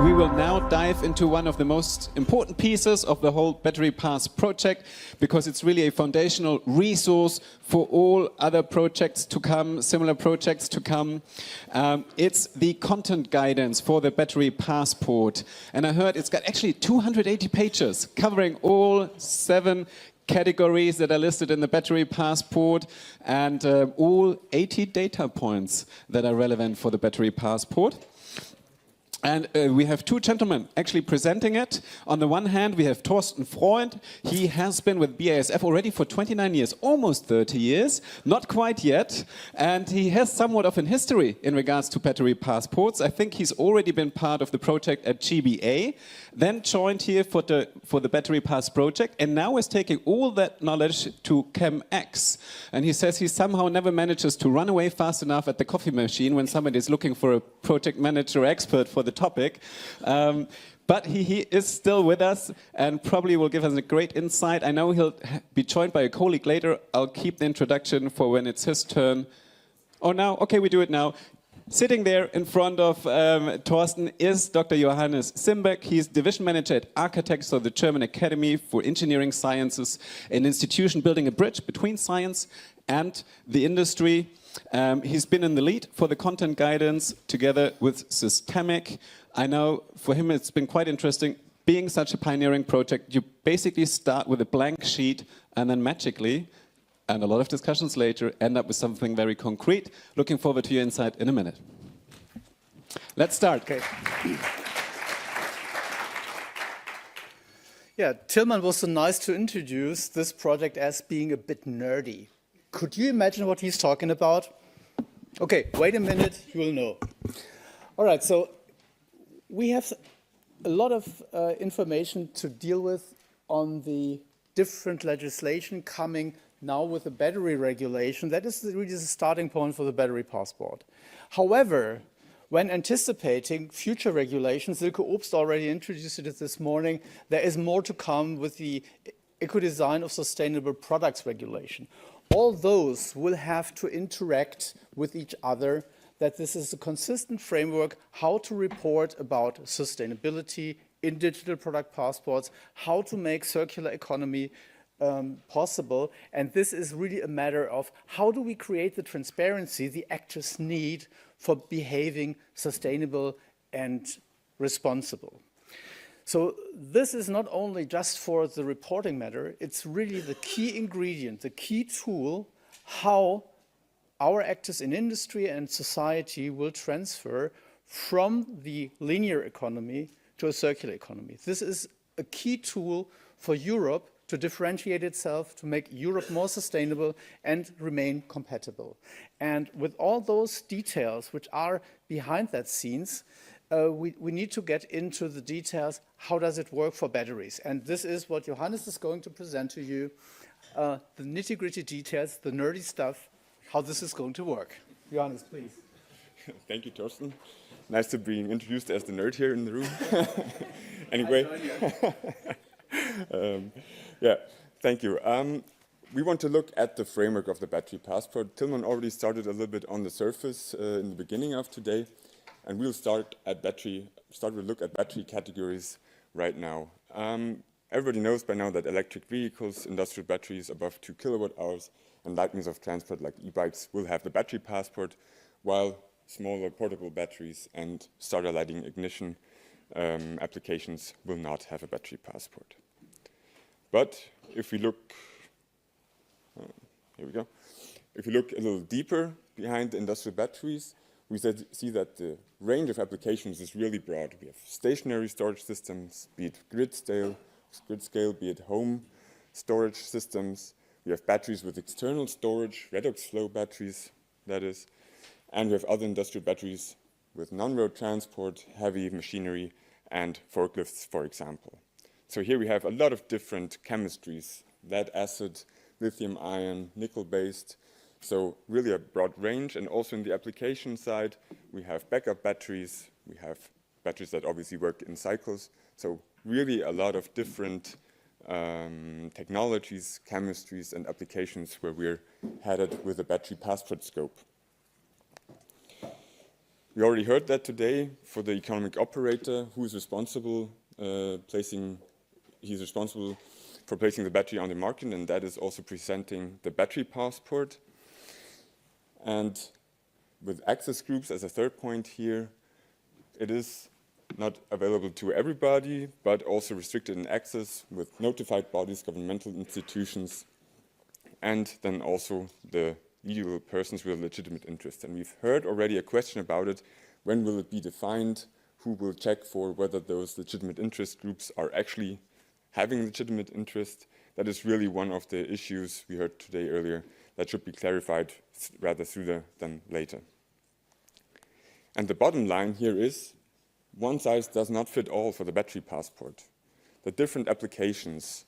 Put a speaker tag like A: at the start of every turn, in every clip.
A: we will now dive into one of the most important pieces of the whole Battery Pass project, because it's really a foundational resource for all other projects to come, similar projects to come. It's the content guidance for the Battery Passport. And I heard it's got actually 280 pages covering all 7 categories that are listed in the Battery Passport and all 80 data points that are relevant for the Battery Passport. And we have 2 gentlemen actually presenting it. On the one hand, we have Thorsten Freund. He has been with BASF already for 29 years, almost 30 years, not quite yet. And he has somewhat of an history in regards to battery passports. I think he's already been part of the project at GBA, then joined here for the Battery Pass project, and now is taking all that knowledge to ChemX. And he says he somehow never manages to run away fast enough at the coffee machine when somebody is looking for a project manager or expert for the topic. But he is still with us and probably will give us a great insight. I know he'll be joined by a colleague later. I'll keep the introduction for when it's his turn. Oh, now? Okay, we do it now. Sitting there in front of Thorsten is Dr. Johannes Simbeck. He's division manager at Architects of the German Academy for Engineering Sciences, an institution building a bridge between science and the industry. He's been in the lead for the content guidance together with Systemic. I know for him it's been quite interesting. Being such a pioneering project, you basically start with a blank sheet and then magically, and a lot of discussions later, end up with something very concrete. Looking forward to your insight in a minute. Let's start.
B: Okay. Yeah, Tilman was so nice to introduce this project as being a bit nerdy. Could you imagine what he's talking about? Okay, wait a minute, you will know. All right, so we have a lot of information to deal with on the different legislation coming now with the battery regulation. That is really the starting point for the battery passport. However, when anticipating future regulations, Silke Obst already introduced it this morning, there is more to come with the eco-design of sustainable products regulation. All those will have to interact with each other, that this is a consistent framework, how to report about sustainability in digital product passports, how to make circular economy possible. And this is really a matter of how do we create the transparency the actors need for behaving sustainable and responsible. So this is not only just for the reporting matter, it's really the key ingredient, the key tool, how our actors in industry and society will transfer from the linear economy to a circular economy. This is a key tool for Europe to differentiate itself, to make Europe more sustainable and remain compatible. And with all those details which are behind that scenes, we need to get into the details. How does it work for batteries? And this is what Johannes is going to present to you, the nitty-gritty details, the nerdy stuff, how this is going to work. Johannes, please.
C: Thank you, Thorsten. Nice to be introduced as the nerd here in the room. Anyway. Yeah, thank you. We want to look at the framework of the battery passport. Tilman already started a little bit on the surface in the beginning of today, and we'll start with look at battery categories right now. Everybody knows by now that electric vehicles, industrial batteries above 2 kilowatt hours, and light means of transport like e-bikes will have the battery passport, while smaller portable batteries and starter lighting ignition applications will not have a battery passport. But if we look, here we go. If we look a little deeper behind the industrial batteries, we see that the range of applications is really broad. We have stationary storage systems, be it grid scale, be it home storage systems. We have batteries with external storage, redox flow batteries, that is. And we have other industrial batteries with non-road transport, heavy machinery, and forklifts, for example. So here we have a lot of different chemistries, lead acid, lithium ion, nickel-based. So really a broad range. And also in the application side, we have backup batteries. We have batteries that obviously work in cycles. So really a lot of different technologies, chemistries, and applications where we're headed with the battery passport scope. We already heard that today for the economic operator who is responsible he's responsible for placing the battery on the market, and that is also presenting the battery passport. And with access groups as a third point here, it is not available to everybody, but also restricted in access with notified bodies, governmental institutions, and then also the legal persons with a legitimate interest. And we've heard already a question about it. When will it be defined? Who will check for whether those legitimate interest groups are actually having legitimate interest? That is really one of the issues we heard today earlier that should be clarified rather sooner than later. And the bottom line here is, one size does not fit all for the battery passport. The different applications,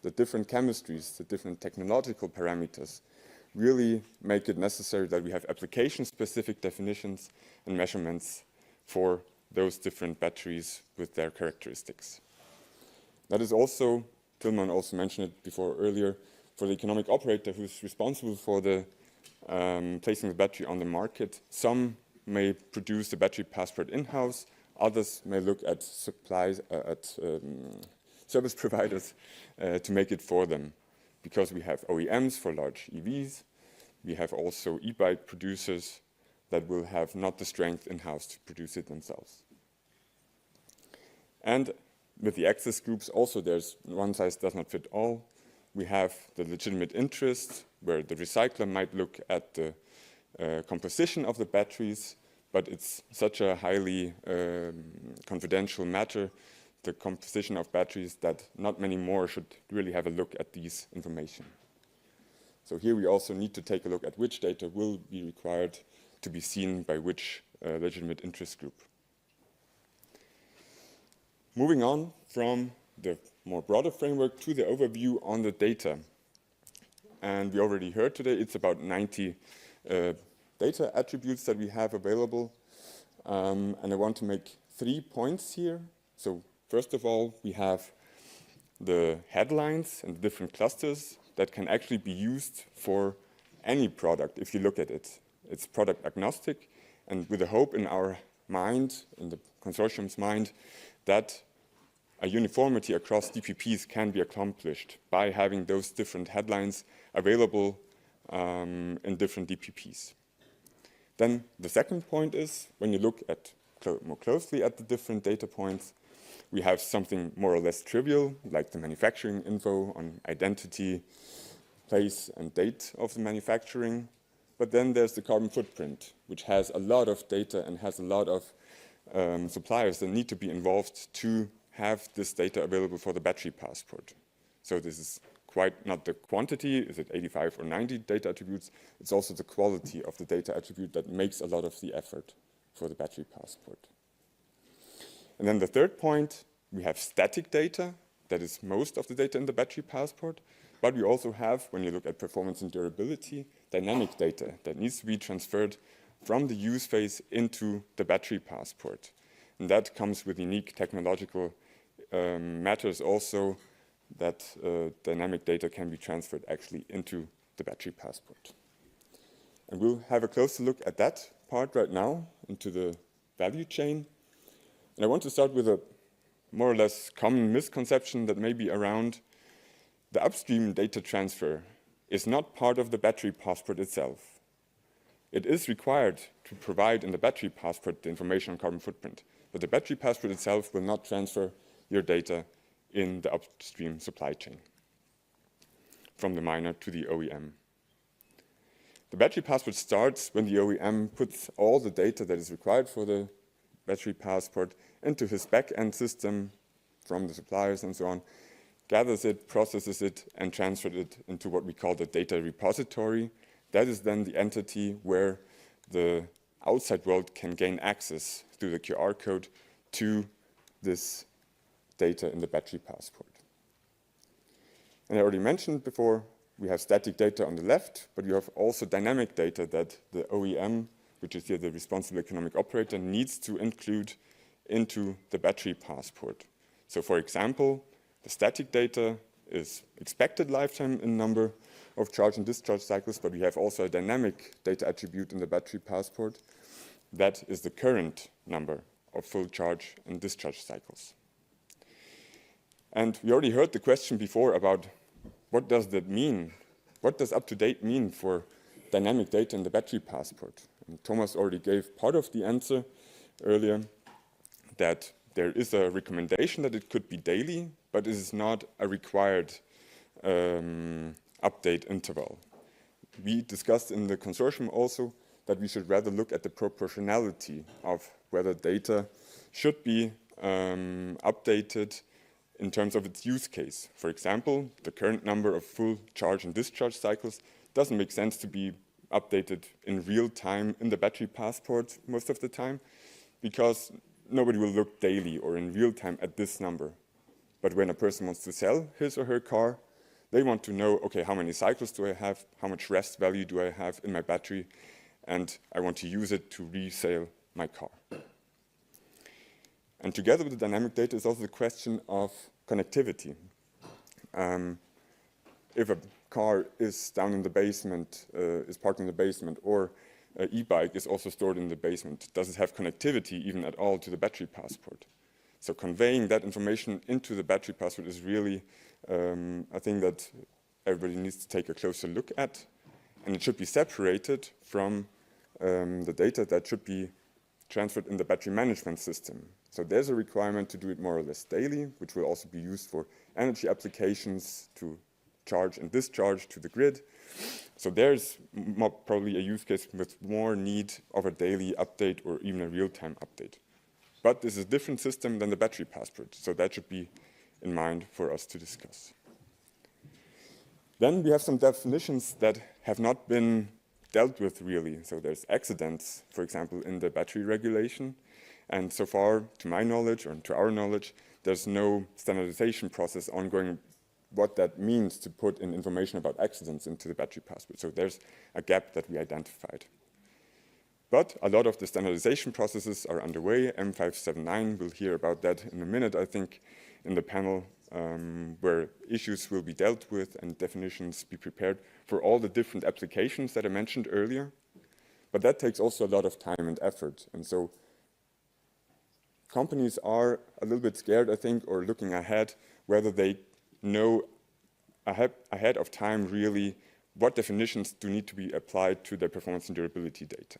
C: the different chemistries, the different technological parameters really make it necessary that we have application-specific definitions and measurements for those different batteries with their characteristics. That is also, Tilman also mentioned it before earlier, for the economic operator who is responsible for the placing the battery on the market. Some may produce the battery passport in-house, others may look at supplies, service providers to make it for them, because we have OEMs for large EVs, we have also e-bike producers that will have not the strength in-house to produce it themselves. And with the access groups also, there's one size does not fit all. We have the legitimate interest, where the recycler might look at the composition of the batteries, but it's such a highly confidential matter, the composition of batteries, that not many more should really have a look at these information. So here we also need to take a look at which data will be required to be seen by which legitimate interest group. Moving on from the more broader framework to the overview on the data. And we already heard today it's about 90 data attributes that we have available. And I want to make 3 points here. So first of all, we have the headlines and the different clusters that can actually be used for any product if you look at it. It's product agnostic, and with the hope in our mind, in the consortium's mind, that a uniformity across DPPs can be accomplished by having those different headlines available in different DPPs. Then the second point is, when you look at more closely at the different data points, we have something more or less trivial, like the manufacturing info on identity, place, and date of the manufacturing. But then there's the carbon footprint, which has a lot of data and has a lot of suppliers that need to be involved to have this data available for the battery passport. So this is quite not the quantity, is it 85 or 90 data attributes, it's also the quality of the data attribute that makes a lot of the effort for the battery passport. And then the third point, we have static data, that is most of the data in the battery passport, but we also have, when you look at performance and durability, dynamic data that needs to be transferred from the use phase into the battery passport. And that comes with unique technological matters also, that dynamic data can be transferred actually into the battery passport. And we'll have a closer look at that part right now, into the value chain. And I want to start with a more or less common misconception that may be around the upstream data transfer is not part of the battery passport itself. It is required to provide in the battery passport the information on carbon footprint, but the battery passport itself will not transfer your data in the upstream supply chain from the miner to the OEM. The battery passport starts when the OEM puts all the data that is required for the battery passport into his back-end system from the suppliers and so on, gathers it, processes it, and transfers it into what we call the data repository. That is then the entity where the outside world can gain access through the QR code to this data in the battery passport. And I already mentioned before, we have static data on the left, but you have also dynamic data that the OEM, which is here the responsible economic operator, needs to include into the battery passport. So for example, the static data is expected lifetime in number of charge and discharge cycles, but we have also a dynamic data attribute in the battery passport that is the current number of full charge and discharge cycles. And we already heard the question before about what does that mean? What does up-to-date mean for dynamic data in the battery passport? And Thomas already gave part of the answer earlier, that there is a recommendation that it could be daily, but it is not a required update interval. We discussed in the consortium also that we should rather look at the proportionality of whether data should be updated in terms of its use case. For example, the current number of full charge and discharge cycles doesn't make sense to be updated in real time in the battery passport most of the time, because nobody will look daily or in real time at this number. But when a person wants to sell his or her car, they want to know, okay, how many cycles do I have? How much rest value do I have in my battery? And I want to use it to resell my car. And together with the dynamic data is also the question of connectivity. If a car is down in the basement, is parked in the basement, or an e-bike is also stored in the basement, does it have connectivity even at all to the battery passport? So conveying that information into the battery passport is really a thing that everybody needs to take a closer look at, and it should be separated from the data that should be transferred in the battery management system. So there's a requirement to do it more or less daily, which will also be used for energy applications to charge and discharge to the grid. So there's probably a use case with more need of a daily update or even a real-time update. But this is a different system than the battery passport, so that should be in mind for us to discuss. Then we have some definitions that have not been dealt with really. So there's accidents, for example, in the battery regulation. And so far, to my knowledge, or to our knowledge, there's no standardization process ongoing what that means to put in information about accidents into the battery passport. So there's a gap that we identified. But a lot of the standardization processes are underway. M579, we'll hear about that in a minute, I think, in the panel, where issues will be dealt with and definitions be prepared for all the different applications that I mentioned earlier. But that takes also a lot of time and effort. And so companies are a little bit scared, I think, or looking ahead, whether they know ahead of time really what definitions do need to be applied to their performance and durability data.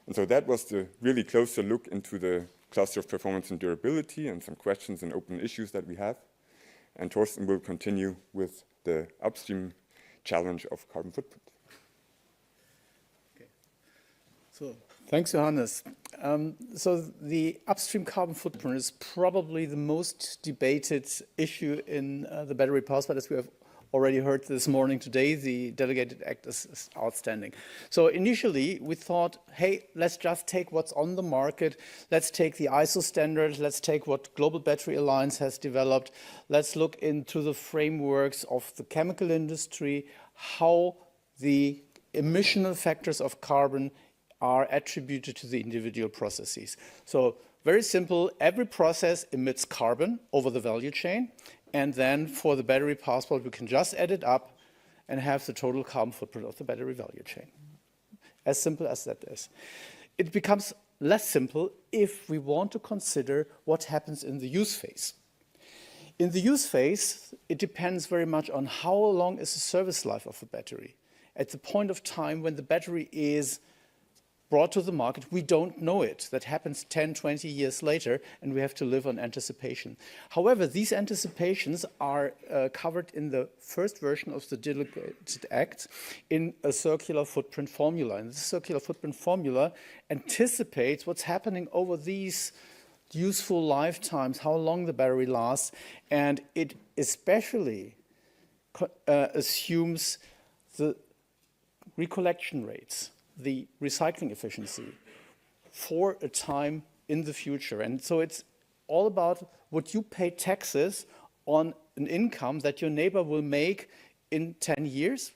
C: And so that was the really closer look into the cluster of performance and durability and some questions and open issues that we have. And Thorsten will continue with the upstream challenge of carbon footprint.
B: Okay. So thanks, Johannes. So the upstream carbon footprint is probably the most debated issue in the battery passport, as we have already heard this morning today. The delegated act is outstanding. So initially we thought, hey, let's just take what's on the market. Let's take the ISO standard. Let's take what Global Battery Alliance has developed. Let's look into the frameworks of the chemical industry, how the emission factors of carbon are attributed to the individual processes. So very simple, every process emits carbon over the value chain. And then for the battery passport, we can just add it up and have the total carbon footprint of the battery value chain. As simple as that is. It becomes less simple if we want to consider what happens in the use phase. In the use phase, it depends very much on how long is the service life of the battery. At the point of time when the battery is brought to the market, we don't know it. That happens 10, 20 years later, and we have to live on anticipation. However, these anticipations are covered in the first version of the Delegated Act in a circular footprint formula. And the circular footprint formula anticipates what's happening over these useful lifetimes, how long the battery lasts, and it especially assumes the recollection rates, the recycling efficiency for a time in the future. And so it's all about what you pay taxes on an income that your neighbor will make in 10 years.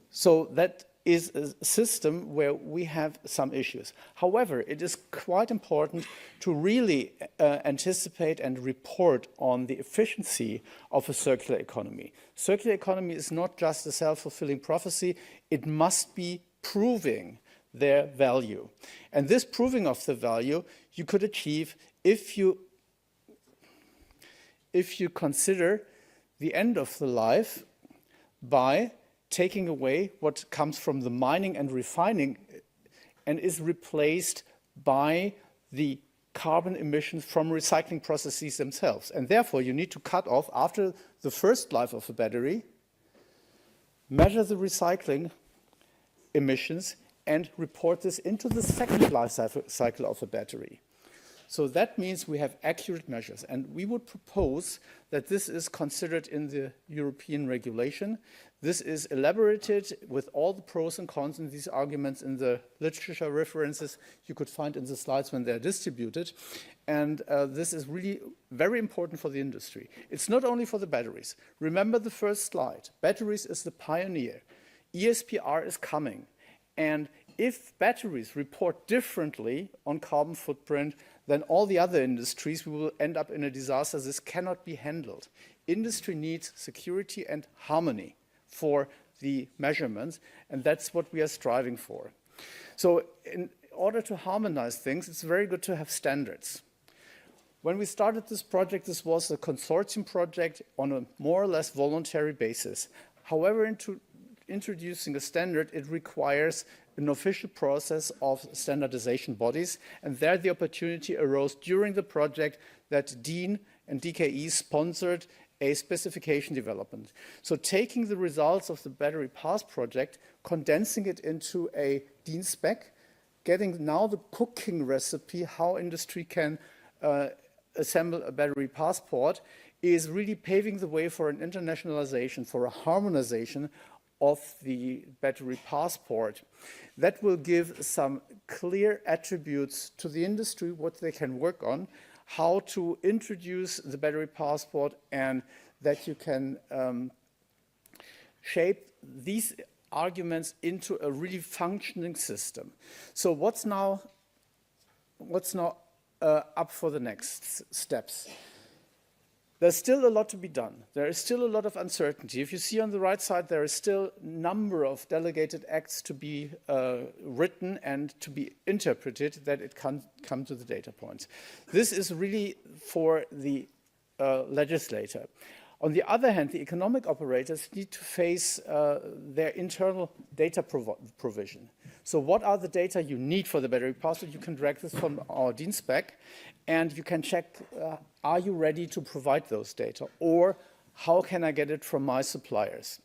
B: So that is a system where we have some issues. However, it is quite important to really anticipate and report on the efficiency of a circular economy. Circular economy is not just a self-fulfilling prophecy. It must be proving their value. And this proving of the value you could achieve if you consider the end of the life by taking away what comes from the mining and refining and is replaced by the carbon emissions from recycling processes themselves. And therefore, you need to cut off, after the first life of a battery, measure the recycling emissions and report this into the second life cycle of a battery. So that means we have accurate measures, and we would propose that this is considered in the European regulation. This is elaborated with all the pros and cons in these arguments in the literature references you could find in the slides when they're distributed. And this is really very important for the industry. It's not only for the batteries. Remember the first slide. Batteries is the pioneer. ESPR is coming. And if batteries report differently on carbon footprint than all the other industries, we will end up in a disaster. This cannot be handled. Industry needs security and harmony for the measurements, and that's what we are striving for. So in order to harmonize things, it's very good to have standards. When we started this project, this was a consortium project on a more or less voluntary basis. However, introducing a standard, it requires an official process of standardization bodies, and there the opportunity arose during the project that DIN and DKE sponsored a specification development. So taking the results of the Battery Pass project, condensing it into a DIN spec, getting now the cooking recipe how industry can assemble a battery passport, is really paving the way for an internationalization, for a harmonization of the battery passport. That will give some clear attributes to the industry, what they can work on, how to introduce the battery passport, and that you can shape these arguments into a really functioning system. So what's now up for the next steps? There's still a lot to be done. There is still a lot of uncertainty. If you see on the right side, there is still a number of delegated acts to be written and to be interpreted that it can come to the data points. This is really for the legislator. On the other hand, the economic operators need to face their internal data provision. So what are the data you need for the battery passport? You can drag this from our DIN spec, and you can check, are you ready to provide those data? Or how can I get it from my suppliers?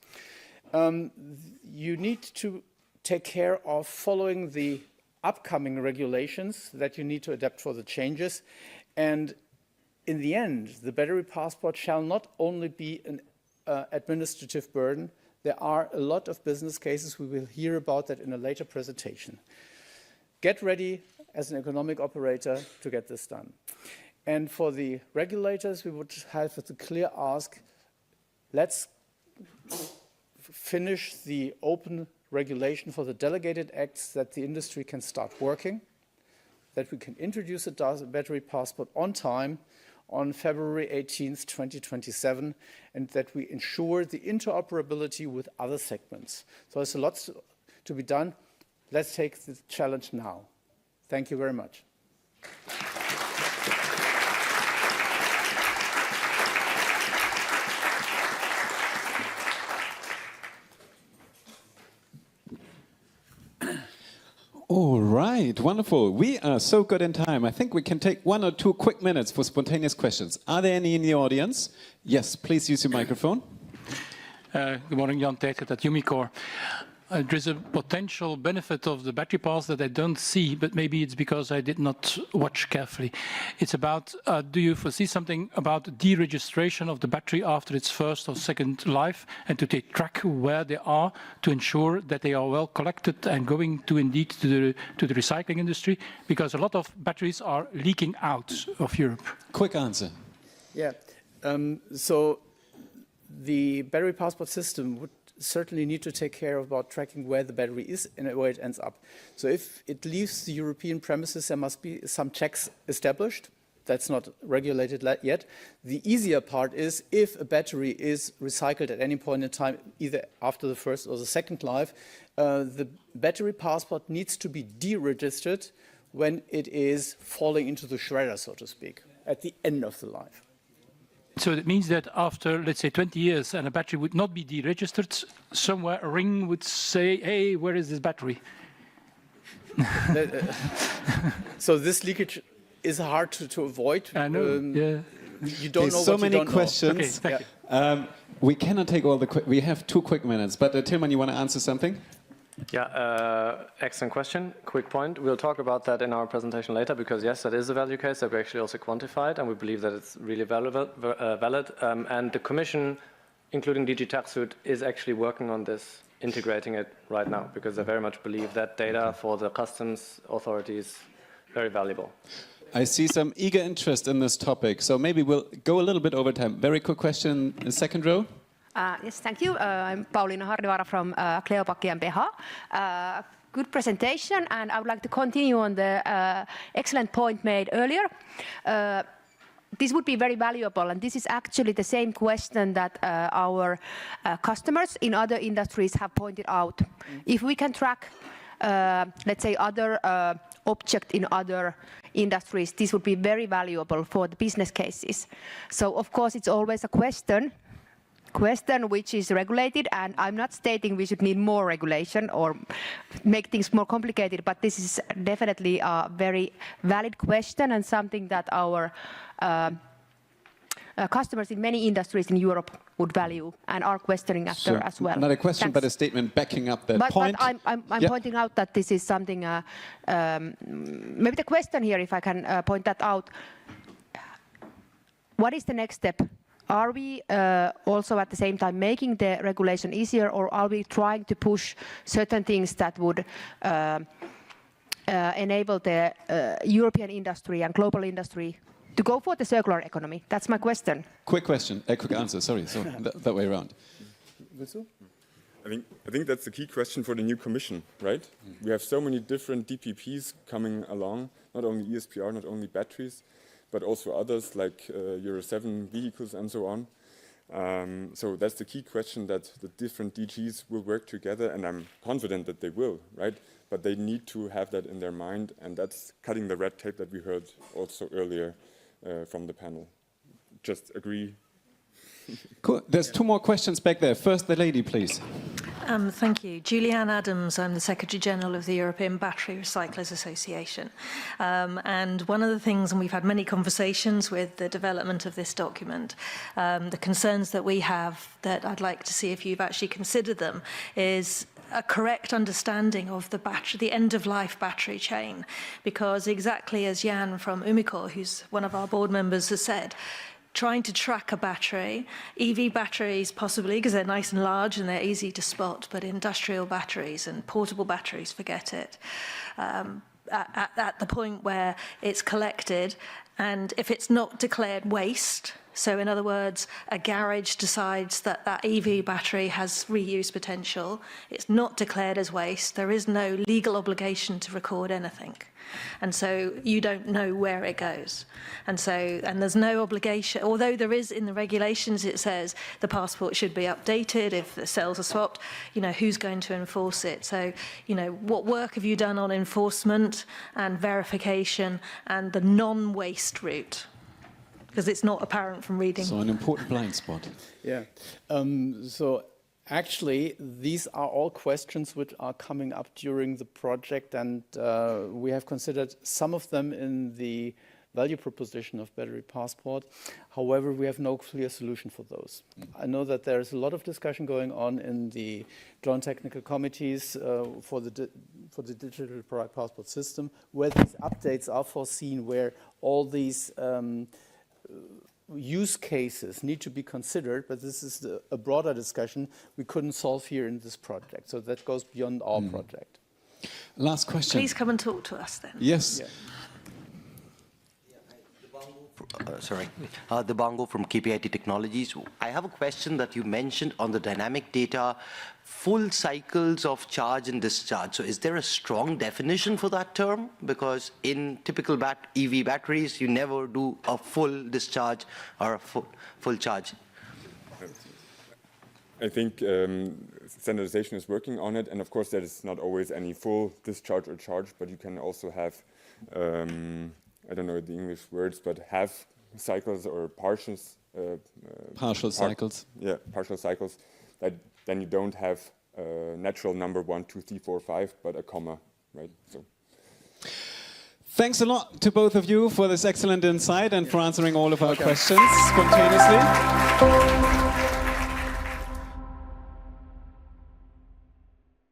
B: You need to take care of following the upcoming regulations that you need to adapt for the changes. And in the end, the battery passport shall not only be an administrative burden. There are a lot of business cases. We will hear about that in a later presentation. Get ready as an economic operator to get this done. And for the regulators, we would have a clear ask, let's finish the open regulation for the delegated acts that the industry can start working, that we can introduce a battery passport on time, on February 18th, 2027, and that we ensure the interoperability with other segments. So there's a lot to be done. Let's take the challenge now. Thank you very much.
A: All right, wonderful. We are so good in time. I think we can take 1 or 2 quick minutes for spontaneous questions. Are there any in the audience? Yes, please use your microphone.
D: Good morning, Jan Teitert at Umicore. There's a potential benefit of the battery pass that I don't see, but maybe it's because I did not watch carefully. It's about, do you foresee something about deregistration of the battery after its first or second life, and to take track where they are to ensure that they are well collected and going to indeed to the recycling industry? Because a lot of batteries are leaking out of Europe.
A: Quick answer.
B: Yeah, so the battery passport system would certainly need to take care about tracking where the battery is and where it ends up. So if it leaves the European premises, there must be some checks established. that's not regulated yet. The easier part is if a battery is recycled at any point in time, either after the first or the second life, the battery passport needs to be deregistered when it is falling into the shredder, so to speak, at the end of the life.
D: So that means that after, let's say, 20 years and a battery would not be deregistered, somewhere a ring would say, hey, where is this battery?
B: So this leakage is hard to avoid.
D: I know, yeah.
B: You don't
A: There's
B: know
A: so
B: what you
A: many
B: don't know.
A: questions.
D: Okay, thank you.
A: We cannot take all the. We have 2 quick minutes, but Tilman, you want to answer something?
E: Yeah, excellent question. Quick point. We'll talk about that in our presentation later because, yes, that is a value case that we actually also quantified, and we believe that it's really valid. And the Commission, including DG TAXUD, is actually working on this, integrating it right now because they very much believe that data for the customs authorities very valuable.
A: I see some eager interest in this topic, so maybe we'll go a little bit over time. Very quick question in the second row.
F: Yes, thank you. I'm Pauliina Harnivaara from Cleopak GmbH. Good presentation, and I would like to continue on the excellent point made earlier. This would be very valuable, and this is actually the same question that our customers in other industries have pointed out. If we can track, let's say, other objects in other industries, this would be very valuable for the business cases. So, of course, it's always a question which is regulated, and I'm not stating we should need more regulation or make things more complicated, but this is definitely a very valid question and something that our customers in many industries in Europe would value and are questioning after as well.
A: Not a question,
F: Thanks.
A: but a statement backing up that
F: But
A: point.
F: I'm pointing out that this is something, maybe the question here, if I can point that out, what is the next step? Are we also at the same time making the regulation easier, or are we trying to push certain things that would enable the European industry and global industry to go for the circular economy? That's my question.
A: Quick question, a quick answer, sorry, so that way around.
C: I think that's the key question for the new Commission, right? We have so many different DPPs coming along, not only ESPR, not only batteries, but also others like Euro 7 vehicles and so on. So that's the key question, that the different DGs will work together, and I'm confident that they will, right? But they need to have that in their mind, and that's cutting the red tape that we heard also earlier from the panel. Just agree.
A: Cool. There's 2 more questions back there. First, the lady, please.
G: Thank you. Julianne Adams, I'm the Secretary General of the European Battery Recyclers Association. And one of the things, and we've had many conversations with the development of this document, the concerns that we have that I'd like to see if you've actually considered them is a correct understanding of the battery, the end-of-life battery chain. Because exactly as Jan from Umicore, who's one of our board members, has said, trying to track a battery, EV batteries possibly, because they're nice and large and they're easy to spot, but industrial batteries and portable batteries, forget it. At the point where it's collected, and if it's not declared waste, so in other words, a garage decides that that EV battery has reuse potential, it's not declared as waste, there is no legal obligation to record anything. And so you don't know where it goes. And there's no obligation, although there is in the regulations, it says the passport should be updated if the cells are swapped, you know, who's going to enforce it? So, you know, what work have you done on enforcement and verification and the non-waste route? Because it's not apparent from reading.
A: So an important blind spot.
B: Yeah. So actually, these are all questions which are coming up during the project, and we have considered some of them in the value proposition of Battery Passport. However, we have no clear solution for those. I know that there is a lot of discussion going on in the joint technical committees for the digital product passport system, where these updates are foreseen, where all these use cases need to be considered, but this is a broader discussion we couldn't solve here in this project. So that goes beyond our project.
A: Last question.
G: Please come and talk to us then.
A: Yes.
H: The Dibango from KPIT Technologies. I have a question that you mentioned on the dynamic data, full cycles of charge and discharge. So is there a strong definition for that term? Because in typical EV batteries, you never do a full discharge or a full charge.
C: I think standardization is working on it, and of course there is not always any full discharge or charge, but you can also have, I don't know the English words, but half cycles or partial
A: cycles.
C: Yeah, partial cycles. That then you don't have natural number 1, 2, 3, 4, 5, but a comma, right? So.
A: Thanks a lot to both of you for this excellent insight and for answering all of our questions spontaneously.